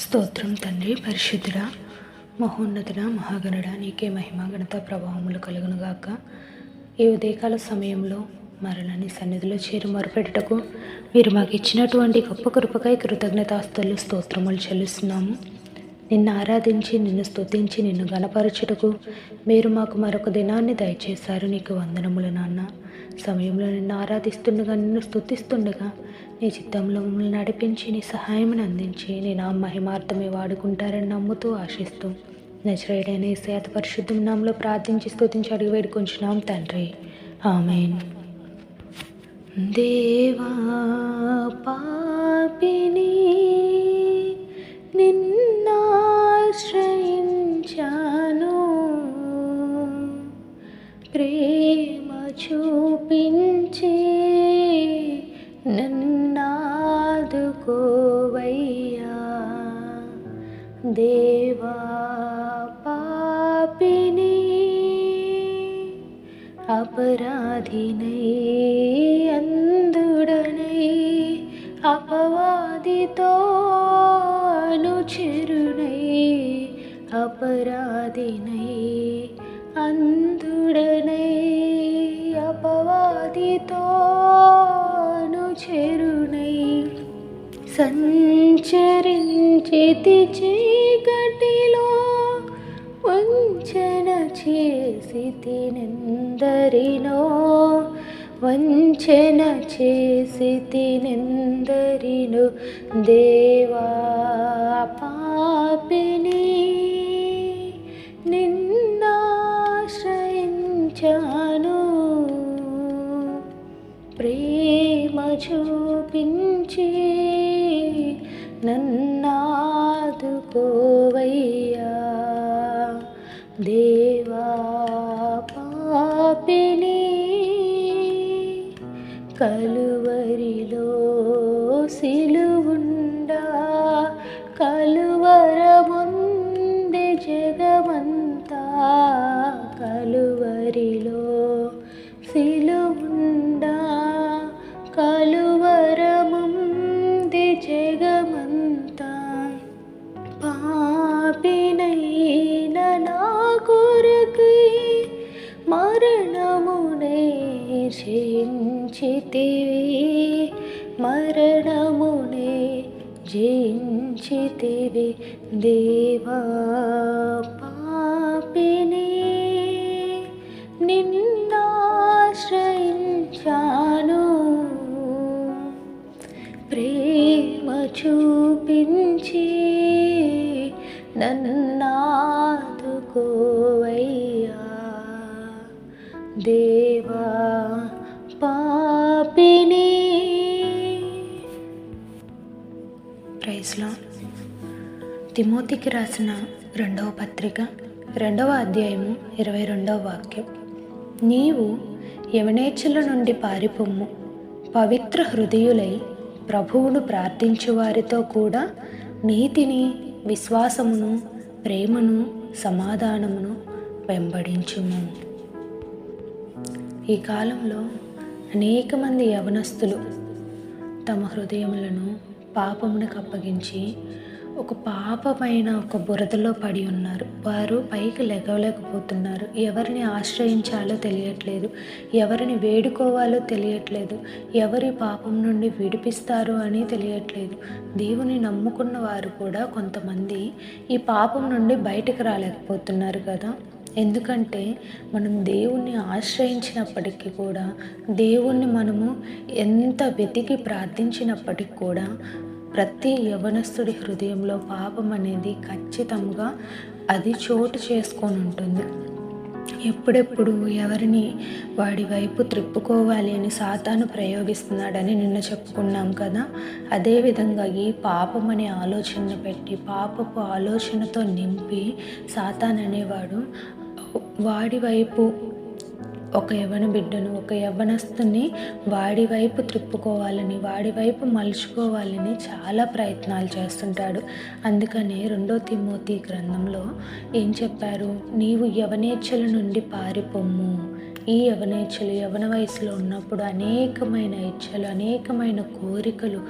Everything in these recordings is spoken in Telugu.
స్తోత్రం తండ్రి, పరిశుద్ధుడా, మహోన్నతుడా, మహాగణుడా, నీకే మహిమ ఘనత ప్రభావములు కలుగునుగాక. ఈ ఉదయకాల సమయంలో మరలని సన్నిధిలో చేరి మొరపెట్టుటకు మీరు మాకు ఇచ్చినటువంటి గొప్ప కృపకై కృతజ్ఞతాస్తుతులు స్తోత్రములు చెల్లిస్తున్నాము. నిన్ను ఆరాధించి, నిన్ను స్తుతించి, నిన్ను గణపరచుటకు మీరు మాకు మరొక దినాన్ని దయచేశారు. నీకు వందనములు నాన్న. సమయంలో నిన్ను ఆరాధిస్తుండగా, నిన్ను స్తుతిస్తుండగా నీ చిత్తంలో మమ్మల్ని నడిపించి, నీ సహాయమును అందించి, నీ నా మహిమార్థమే వాడుకుంటారని నమ్ముతూ ఆశిస్తూ నజరేయుడైన యేసయ్య అతి పరిశుద్ధ నామములో ప్రార్థించి స్తుతించి అడిగి వేడుకొంచున్నాం తండ్రి, ఆమేన్. దేవా పాపిని నిన్నాశ్రయించాను, ప్రేమ చూపించి నన్నాదుకోవయ్యా. దేవా పాపిని అపరాధినై అందుడనై అపవాదితో అనుచరునై, అపరాధినై అందుడనై అపవాదితో అనుచరునై సంచరించితి చీకటిలో, వంచన చేసితినెందరినో, వంచన చేసితినెందరినో. దేవా పాపిని నిన్నాశ్రయించాను, ప్రేమ చూపించి నన్నాదుకోవయ్యా. దేవా పాపిని కలువరిలో సిలువుండా, కలువరముంది జగమంతా, కలువరిలో సిలువుండా, కలువరముంది జగమంతా. పాపినైన నా కొరకై మరణమునే జయించితివి, మరణమునే జయించితివి. దేవా పాపిని నిన్నాశ్రయించాను, ప్రేమ చూపించి నన్నాదుకోవయ్యా. దేవా పాపిని. Praise Lord. తిమోతికి రాసిన 2వ పత్రిక 2వ అధ్యాయము 22వ వాక్యం. నీవు యవనేచ్ఛల నుండి పారిపొమ్ము, పవిత్ర హృదయులై ప్రభువును ప్రార్థించు వారితో కూడా నీతిని, విశ్వాసమును, ప్రేమను, సమాధానమును వెంబడించుము. ఈ కాలంలో అనేక మంది యవనస్తులు తమ హృదయములను పాపమునకు అప్పగించి ఒక పాపమైన ఒక బురదలో పడి ఉన్నారు. వారు పైకి లెగవలేకపోతున్నారు. ఎవరిని ఆశ్రయించాలో తెలియట్లేదు, ఎవరిని వేడుకోవాలో తెలియట్లేదు, ఎవరి పాపం నుండి విడిపిస్తారు అని తెలియట్లేదు. దేవుని నమ్ముకున్న వారు కూడా కొంతమంది ఈ పాపం నుండి బయటకు రాలేకపోతున్నారు కదా. ఎందుకంటే మనం దేవుణ్ణి ఆశ్రయించినప్పటికీ కూడా, దేవుణ్ణి మనము ఎంత వెతికి ప్రార్థించినప్పటికీ కూడా ప్రతి యవనస్తుడి హృదయంలో పాపం అనేది ఖచ్చితంగా అది చోటు చేసుకొని ఉంటుంది. ఎప్పుడెప్పుడు ఎవరిని వాడి వైపు త్రిప్పుకోవాలి అని సాతాను ప్రయోగిస్తున్నాడని నిన్న చెప్పుకున్నాం కదా. అదేవిధంగా ఈ పాపం అనే ఆలోచన పెట్టి, పాపపు ఆలోచనతో నింపి సాతాను అనేవాడు వాడి వైపు ఒక యవ్వన బిడ్డను, ఒక యవ్వనస్తుని వాడి వైపు త్రిప్పుకోవాలని, వాడి వైపు మలుచుకోవాలని చాలా ప్రయత్నాలు చేస్తుంటాడు. అందుకనే 2 తిమోతి గ్రంథంలో ఏం చెప్పారు? నీవు యవనేచ్ఛల నుండి పారిపొమ్ము, ఈ యవనేచ్ఛలు యవన వయసులో ఉన్నప్పుడు అనేకమైన ఇచ్ఛలు, అనేకమైన కోరికలు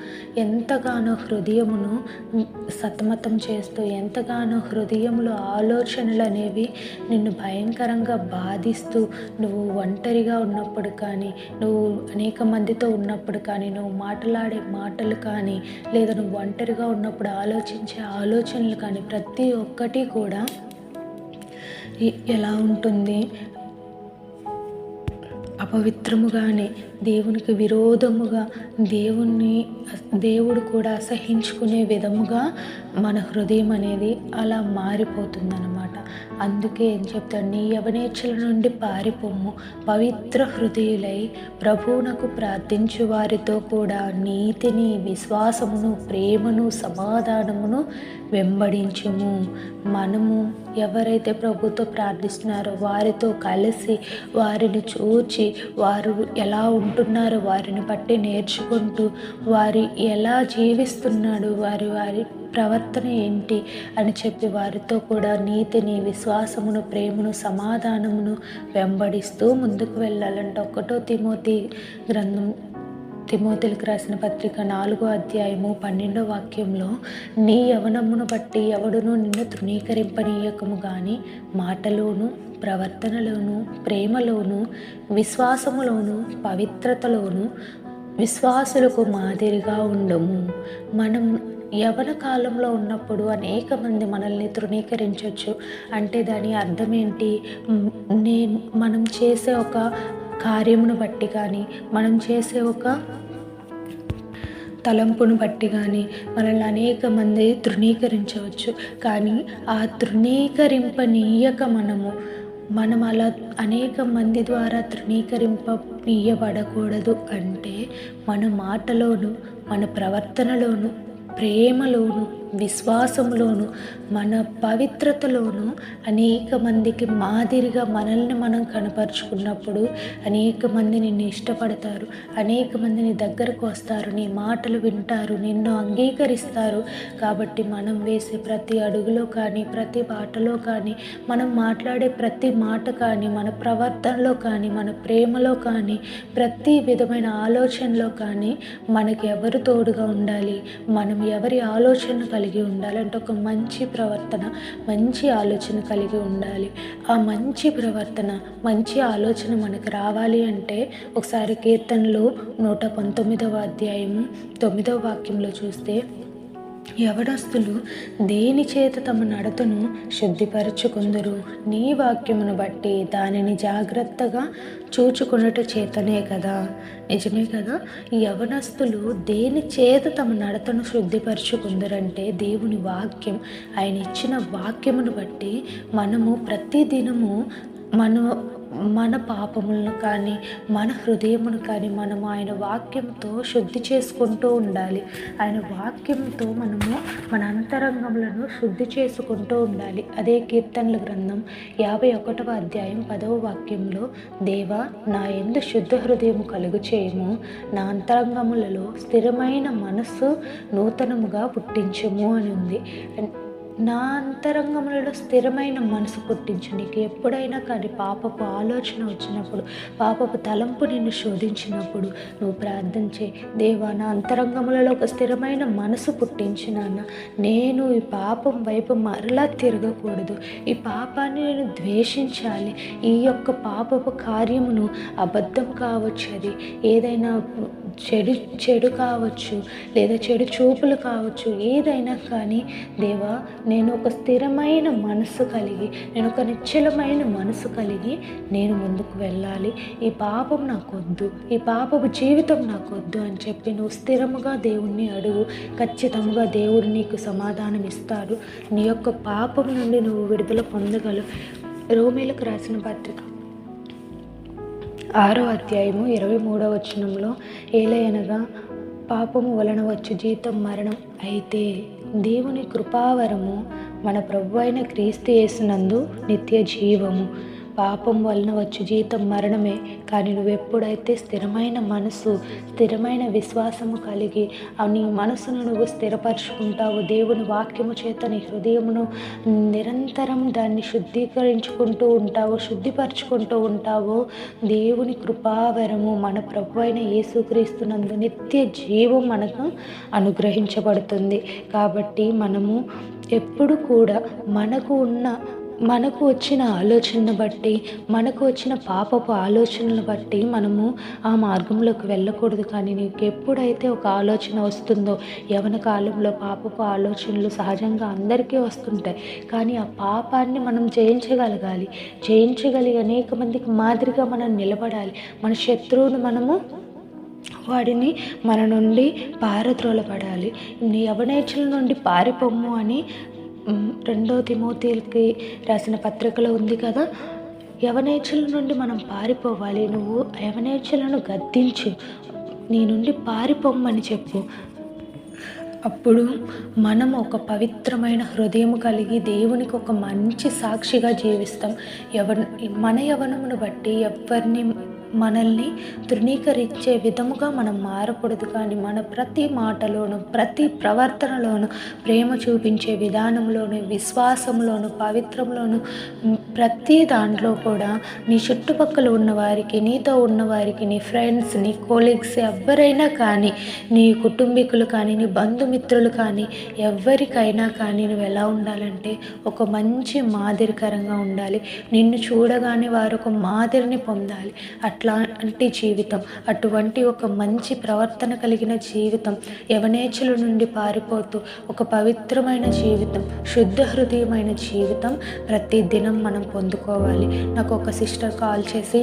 ఎంతగానో హృదయమును సతమతం చేస్తూ, ఎంతగానో హృదయంలో ఆలోచనలు అనేవి నిన్ను భయంకరంగా బాధిస్తూ, నువ్వు ఒంటరిగా ఉన్నప్పుడు కానీ, నువ్వు అనేక మందితో ఉన్నప్పుడు కానీ, నువ్వు మాట్లాడే మాటలు కానీ, లేదా నువ్వు ఒంటరిగా ఉన్నప్పుడు ఆలోచించే ఆలోచనలు కానీ, ప్రతి ఒక్కటి కూడా ఎలా ఉంటుంది, అపవిత్రముగానే, దేవునికి విరోధముగా, దేవుడు కూడా అసహించుకునే విధముగా మన హృదయం అనేది అలా మారిపోతుందన్నమాట. అందుకే ఏం చెప్తాడు, నీ యవనేచ్ఛల నుండి పారిపోము, పవిత్ర హృదయులై ప్రభువునకు ప్రార్థించు వారితో కూడా నీతిని, విశ్వాసమును, ప్రేమను, సమాధానమును వెంబడించుము. మనము ఎవరైతే ప్రభుతో ప్రార్థిస్తున్నారో వారితో కలిసి, వారిని చూచి, వారు ఎలా ఉంటున్నారో వారిని బట్టి నేర్చుకుంటూ, వారి ఎలా జీవిస్తున్నాడు, వారి ప్రవర్తన ఏంటి అని చెప్పి వారితో కూడా నీతిని, విశ్వాసమును, ప్రేమను, సమాధానమును వెంబడిస్తూ ముందుకు వెళ్ళాలంటే 1 తిమోతి గ్రంథం, తిమోతిలకు రాసిన పత్రిక 4వ అధ్యాయము 12వ వాక్యంలో, నీ యవనమును బట్టి ఎవడునూ నిన్ను తృణీకరింపనీయకము కానీ మాటలోను, ప్రవర్తనలోను, ప్రేమలోను, విశ్వాసములోను, పవిత్రతలోను విశ్వాసులకు మాదిరిగా ఉండము. మనం యవన కాలంలో ఉన్నప్పుడు అనేక మంది మనల్ని తృణీకరించవచ్చు. అంటే దాని అర్థం ఏంటి, మనం చేసే ఒక కార్యమును బట్టి కానీ, మనం చేసే ఒక తలంపును బట్టి కానీ మనల్ని అనేక మంది తృణీకరించవచ్చు. కానీ ఆ తృణీకరింపనీయక మనం అలా అనేక మంది ద్వారా తృణీకరింపనీయబడకూడదు. అంటే మన మాటలోను, మన ప్రవర్తనలోను, ప్రేమలోను, విశ్వాసంలోను, మన పవిత్రతలోను అనేక మందికి మాదిరిగా మనల్ని మనం కనపరుచుకున్నప్పుడు అనేక మంది నిన్ను ఇష్టపడతారు, అనేక మంది నీ దగ్గరకు వస్తారు, నీ మాటలు వింటారు, నిన్ను అంగీకరిస్తారు. కాబట్టి మనం వేసే ప్రతి అడుగులో కానీ, ప్రతి బాటలో కానీ, మనం మాట్లాడే ప్రతి మాట కానీ, మన ప్రవర్తనలో కానీ, మన ప్రేమలో కానీ, ప్రతి విధమైన ఆలోచనలో కానీ మనకి ఎవరు తోడుగా ఉండాలి, మనం ఎవరి ఆలోచన కలిగి ఉండాలంటే ఒక మంచి ప్రవర్తన, మంచి ఆలోచన కలిగి ఉండాలి. ఆ మంచి ప్రవర్తన, మంచి ఆలోచన మనకు రావాలి అంటే ఒకసారి కీర్తనలు 119వ అధ్యాయము 9వ వాక్యంలో చూస్తే, యవనస్తులు దేని చేత తమ నడతను శుద్ధిపరచుకుందరు, నీ వాక్యమును బట్టి దానిని జాగ్రత్తగా చూచుకున్నట్టు చేతనే కదా. నిజమే కదా. ఈ యవనస్తులు దేని చేత తమ నడతను శుద్ధిపరచుకుందరంటే దేవుని వాక్యం, ఆయన ఇచ్చిన వాక్యమును బట్టి మనము ప్రతిదినము మన పాపములను కానీ, మన హృదయమును కానీ మనము ఆయన వాక్యంతో శుద్ధి చేసుకుంటూ ఉండాలి. ఆయన వాక్యంతో మనము మన అంతరంగములను శుద్ధి చేసుకుంటూ ఉండాలి. అదే కీర్తనల గ్రంథం 51వ అధ్యాయం 10వ వాక్యంలో, దేవా నా యందు శుద్ధ హృదయము కలుగు చేయము, నా అంతరంగములలో స్థిరమైన మనస్సు నూతనముగా పుట్టించుము అని ఉంది. నా అంతరంగములలో స్థిరమైన మనసు పుట్టించు. నీకు ఎప్పుడైనా కానీ పాపపు ఆలోచన వచ్చినప్పుడు, పాపపు తలంపు నిన్ను శోధించినప్పుడు నువ్వు ప్రార్థన చేయి, దేవా నా అంతరంగములలో ఒక స్థిరమైన మనసు పుట్టించు నాన్న, నేను ఈ పాపం వైపు మరలా తిరగకూడదు, ఈ పాపాన్ని నేను ద్వేషించాలి, ఈ యొక్క పాపపు కార్యమును, అబద్ధం కావచ్చు, అది ఏదైనా చెడు కావచ్చు, లేదా చెడు చూపులు కావచ్చు, ఏదైనా కానీ దేవా నేను ఒక స్థిరమైన మనసు కలిగి, నేను ఒక నిశ్చలమైన మనసు కలిగి నేను ముందుకు వెళ్ళాలి. ఈ పాపం నాకొద్దు, ఈ పాపపు జీవితం నాకొద్దు అని చెప్పి నువ్వు స్థిరముగా దేవుణ్ణి అడుగు. ఖచ్చితంగా దేవుడు నీకు సమాధానం ఇస్తాడు. నీ యొక్క పాపం నుండి నువ్వు విడుదల పొందగలవు. రోమీలకు రాసిన పత్రిక 6వ అధ్యాయము 23వ వచనంలో, ఏలయనగా పాపము వలన వచ్చు జీతం మరణం, అయితే దేవుని కృపావరము మన ప్రభువైన క్రీస్తు యేసునందు నిత్య జీవము. పాపం వలన వచ్చు జీతం మరణమే. కానీ నువ్వు ఎప్పుడైతే స్థిరమైన మనసు, స్థిరమైన విశ్వాసము కలిగి నీ మనసును నువ్వు స్థిరపరచుకుంటావు, దేవుని వాక్యము చేత నీ హృదయమును నిరంతరం దాన్ని శుద్ధీకరించుకుంటూ ఉంటావు, శుద్ధిపరచుకుంటూ ఉంటావు, దేవుని కృపావరము మన ప్రభు అయిన యేసుక్రీస్తునందు నిత్య జీవం మనకు అనుగ్రహించబడుతుంది. కాబట్టి మనము ఎప్పుడు కూడా మనకు వచ్చిన ఆలోచనను బట్టి, మనకు వచ్చిన పాపపు ఆలోచనలను బట్టి మనము ఆ మార్గంలోకి వెళ్ళకూడదు. కానీ నీకు ఎప్పుడైతే ఒక ఆలోచన వస్తుందో, యవ్వన కాలంలో పాపపు ఆలోచనలు సహజంగా అందరికీ వస్తుంటాయి, కానీ ఆ పాపాన్ని మనం జయించగలిగి అనేక మందికి మాదిరిగా మనం నిలబడాలి. మన శత్రువును మనము వాడిని మన నుండి పారద్రోలపడాలి. నీ యవనేచ్ఛల నుండి పారిపోమ్ము అని 2 తిమోతికి రాసిన పత్రికలో ఉంది కదా. యవనేచ్ఛల నుండి మనం పారిపోవాలి. నువ్వు యవనేచ్ఛలను గద్దించు, నీ నుండి పారిపోమ్మని చెప్పు. అప్పుడు మనం ఒక పవిత్రమైన హృదయం కలిగి దేవునికి ఒక మంచి సాక్షిగా జీవిస్తాం. మన యవనమును బట్టి మనల్ని తృణీకరించే విధముగా మనం మారకూడదు. కానీ మన ప్రతి మాటలోను, ప్రతి ప్రవర్తనలోను, ప్రేమ చూపించే విధానంలోను, విశ్వాసంలోను, పవిత్రంలోను, ప్రతి దాంట్లో కూడా నీ చుట్టుపక్కల ఉన్నవారికి, నీతో ఉన్నవారికి, నీ ఫ్రెండ్స్, నీ కోలీగ్స్ ఎవరైనా కానీ, నీ కుటుంబీకులు కానీ, నీ బంధుమిత్రులు కానీ, ఎవరికైనా కానీ నువ్వు ఎలా ఉండాలంటే ఒక మంచి మాదిరికరంగా ఉండాలి. నిన్ను చూడగానే వారు ఒక మాదిరిని పొందాలి. అట్లాంటి జీవితం, అటువంటి ఒక మంచి ప్రవర్తన కలిగిన జీవితం, యవనేచ్ఛల నుండి పారిపోతూ ఒక పవిత్రమైన జీవితం, శుద్ధ హృదయమైన జీవితం ప్రతి దినం మనం పొందుకోవాలి. నాకు ఒక సిస్టర్ కాల్ చేసి,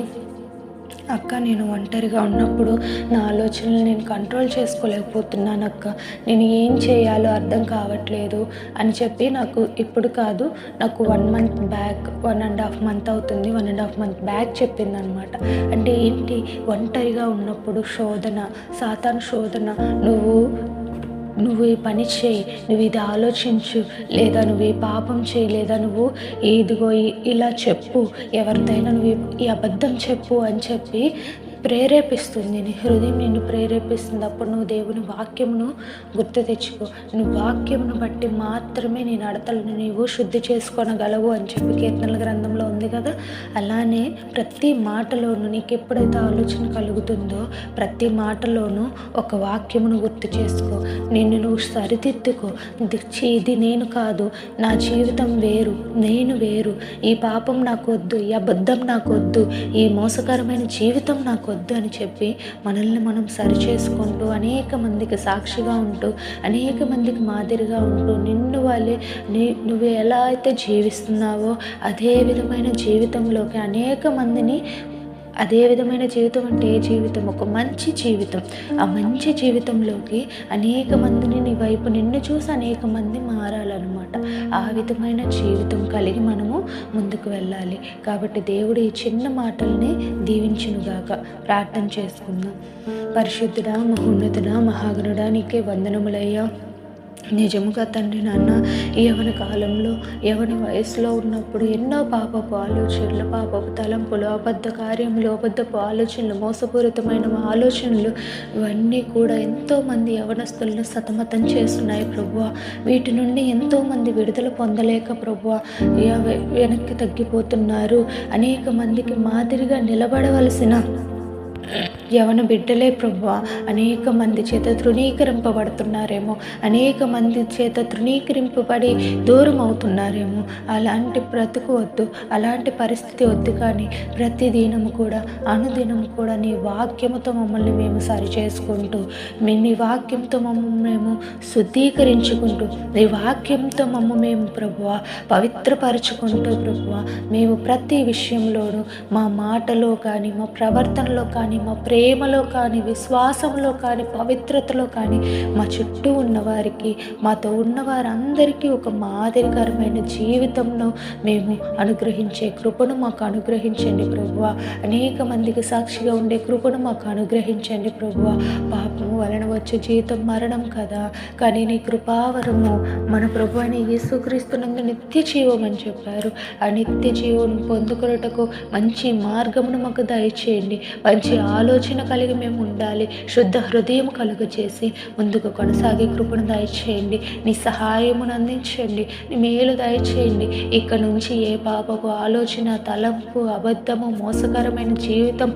అక్క, నేను ఒంటరిగా ఉన్నప్పుడు నా ఆలోచనలు నేను కంట్రోల్ చేసుకోలేకపోతున్నాను అక్క, నేను ఏం చేయాలో అర్థం కావట్లేదు అని చెప్పి నాకు ఇప్పుడు కాదు, నాకు 1 month బ్యాక్, 1.5 month అవుతుంది, 1.5 month బ్యాక్ చెప్పింది అనమాట. అంటే ఏంటి, ఒంటరిగా ఉన్నప్పుడు సాతాను శోధన, నువ్వు ఈ పని చేయి, నువ్వు ఇది ఆలోచించు, లేదా నువ్వు ఈ పాపం చేయి, లేదా నువ్వు ఇదిగో ఇలా చెప్పు, ఎవరిదైనా నువ్వు ఈ అబద్ధం చెప్పు అని చెప్పి ప్రేరేపిస్తుంది. నీ హృదయం నిన్ను ప్రేరేపిస్తుంది. అప్పుడు నువ్వు దేవుని వాక్యమును గుర్తు తెచ్చుకో. నువ్వు వాక్యమును బట్టి మాత్రమే నీ నడతలను నీవు శుద్ధి చేసుకోనగలవు అని చెప్పి కీర్తనల గ్రంథంలో ఉంది కదా. అలానే ప్రతి మాటలోనూ నీకు ఎప్పుడైతే ఆలోచన కలుగుతుందో ప్రతి మాటలోనూ ఒక వాక్యమును గుర్తు చేసుకో. నిన్ను నువ్వు సరిదిద్దుకో. ఇది నేను కాదు, నా జీవితం వేరు, నేను వేరు, ఈ పాపం నాకు వద్దు, ఈ అబద్ధం నాకు వద్దు, ఈ మోసకరమైన జీవితం నాకు వద్దు అని చెప్పి మనల్ని మనం సరిచేసుకుంటూ అనేక మందికి సాక్షిగా ఉంటూ అనేక మందికి మాదిరిగా ఉంటూ నువ్వు ఎలా అయితే జీవిస్తున్నావో అదే విధమైన జీవితంలోకి అనేక మందిని, అదే విధమైన జీవితం అంటే ఏ జీవితం, ఒక మంచి జీవితం, ఆ మంచి జీవితంలోకి అనేక మందిని నీ వైపు నిన్ను చూసి అనేక మంది మారాలన్నమాట. ఆ విధమైన జీవితం కలిగి మనము ముందుకు వెళ్ళాలి. కాబట్టి దేవుడు ఈ చిన్న మాటల్ని దీవించునుగాక. ప్రార్థన చేసుకుందాం. పరిశుద్ధుడా, మహోన్నతుడా, మహాగణుడా, నీకే వందనములయ్యా. నిజముగా తండ్రి నాన్న, యవ్వన కాలంలో, యవ్వన వయసులో ఉన్నప్పుడు ఎన్నో పాపపు ఆలోచనలు, పాపపు తలంపులు, అబద్ధ కార్యములు, అబద్ధపు ఆలోచనలు, మోసపూరితమైన ఆలోచనలు, ఇవన్నీ కూడా ఎంతోమంది యవ్వనస్తులను సతమతం చేస్తున్నాయి ప్రభువా. వీటి నుండి ఎంతోమంది విడుదల పొందలేక ప్రభువా వెనక్కి తగ్గిపోతున్నారు. అనేక మందికి మాదిరిగా నిలబడవలసిన యవన బిడ్డలే ప్రభువా అనేక మంది చేత తృణీకరింపబడుతున్నారేమో, అనేక మంది చేత తృణీకరింపబడి దూరం అవుతున్నారేమో. అలాంటి బ్రతుకు వద్దు, అలాంటి పరిస్థితి వద్దు. కానీ ప్రతిదినము కూడా, అనుదినము కూడా నీ వాక్యముతో మమ్మల్ని మేము సరి చేసుకుంటూ, నీ వాక్యంతో మమ్మల్ని మేము శుద్ధీకరించుకుంటూ, నీ వాక్యంతో మేము ప్రభువా పవిత్రపరచుకుంటూ ప్రభువా మేము ప్రతి విషయంలోనూ, మా మాటలో కానీ, మా ప్రవర్తనలో కానీ, మా ప్రేమలో కానీ, విశ్వాసంలో కానీ, పవిత్రతలో కానీ మా చుట్టూ ఉన్న వారికి, మాతో ఉన్న వారందరికీ ఒక మాదిరికరమైన జీవితంలో మేము అనుగ్రహించే కృపను మాకు అనుగ్రహించండి ప్రభువా. అనేక మందికి సాక్షిగా ఉండే కృపను మాకు అనుగ్రహించండి ప్రభువా. పాపము వలన వచ్చే జీవితం మరణం కదా, కానీ నీ కృపావరము మన ప్రభు అని యేసుక్రీస్తునందు నిత్య జీవం అని చెప్పారు. ఆ నిత్య జీవం పొందుకొనుటకు మంచి మార్గమును మాకు దయచేయండి. మంచి ఆలోచన కలిగి మేము ఉండాలి. శుద్ధ హృదయం కలుగజేసి ముందుకు కొనసాగే కృపను దయచేయండి. నీ సహాయమును అందించండి. నీ మేలు దయచేయండి. ఇక్కడ నుంచి ఏ పాపపు ఆలోచన, తలంపు, అబద్ధము, మోసకరమైన జీవితం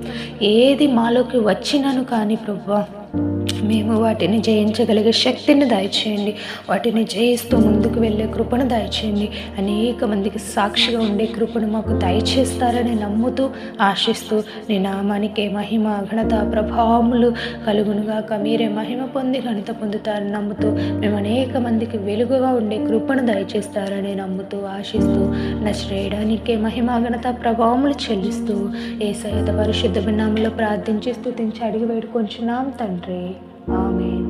ఏది మాలోకి వచ్చినను కానీ ప్రభువా, మేము వాటిని జయించగలిగే శక్తిని దయచేయండి. వాటిని జయిస్తూ ముందుకు వెళ్ళే కృపను దయచేయండి. అనేక మందికి సాక్షిగా ఉండే కృపను మాకు దయచేస్తారని నమ్ముతూ, ఆశిస్తూ, నీ నామానికే మహిమ, ఘనత, ప్రభావములు కలుగునుగాక. మీరే మహిమ పొంది ఘనత పొందుతారని నమ్ముతూ, మేము అనేక మందికి వెలుగుగా ఉండే కృపను దయచేస్తారని నమ్ముతూ, ఆశిస్తూ, నజరేయుడానికే మహిమ, ఘనత, ప్రభావములు చెల్లిస్తూ యేసయ్య పరిశుద్ధ నామములో ప్రార్థించి స్తుతించి అడిగి వేడుకొంచున్నాం తండ్రి. ఆమేన్.